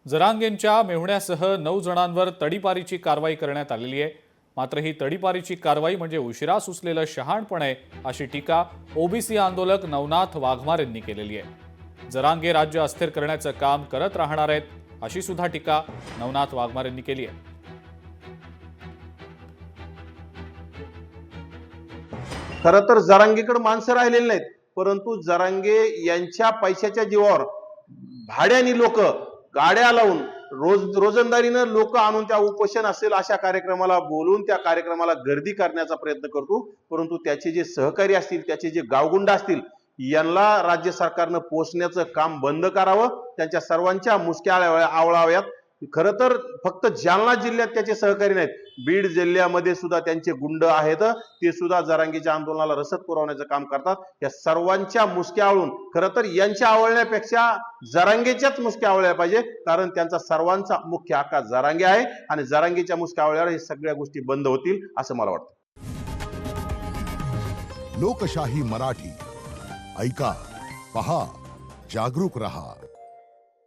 जरांगेंच्या मेहुण्यासह 9 जणांवर तडीपारीची कारवाई करण्यात आलेली आहे। मात्र ही तडीपारीची कारवाई म्हणजे उशिरा सुचलेलं शहाणपण आहे, अशी टीका ओबीसी आंदोलक नवनाथ वाघमार यांनी केलेली आहे। जरांगे राज्य अस्थिर करण्याचं काम करत राहणार आहेत, अशी सुद्धा टीका नवनाथ वाघमार यांनी केली आहे। खरं तर जरांगेकडे माणसं राहिलेली नाहीत, परंतु जरांगे यांच्या पैशाच्या जीवावर भाड्याने लोक गाड्या लावून रोजंदारीनं लोक आणून त्या उपोषण असेल अशा कार्यक्रमाला बोलून त्या कार्यक्रमाला गर्दी करण्याचा प्रयत्न करतो। परंतु त्याचे जे सहकारी असतील, त्याचे जे गावगुंड असतील, यांना राज्य सरकारनं पोचण्याचं काम बंद करावं, त्यांच्या सर्वांच्या मुसक्या आवळाव्यात। खरं तर फक्त जालना जिल्ह्यात त्याचे सहकारी नाहीत, बीड जिल्ह्यामध्ये सुद्धा त्यांचे गुंड आहेत, ते सुद्धा जरांगेच्या आंदोलनाला रसद पुरवण्याचं काम करतात। या सर्वांच्या मुसक्या आवळून खरं तर यांच्या आवळण्यापेक्षा जरांगेच्याच मुसक्या आवळल्या पाहिजे, कारण त्यांचा सर्वांचा मुख्य हक्का जरांगे आहे आणि जरांगेच्या मुसक्या आवळल्यावर हे सगळ्या गोष्टी बंद होतील असं मला वाटतं। लोकशाही मराठी ऐका, पहा, जागरूक रहा।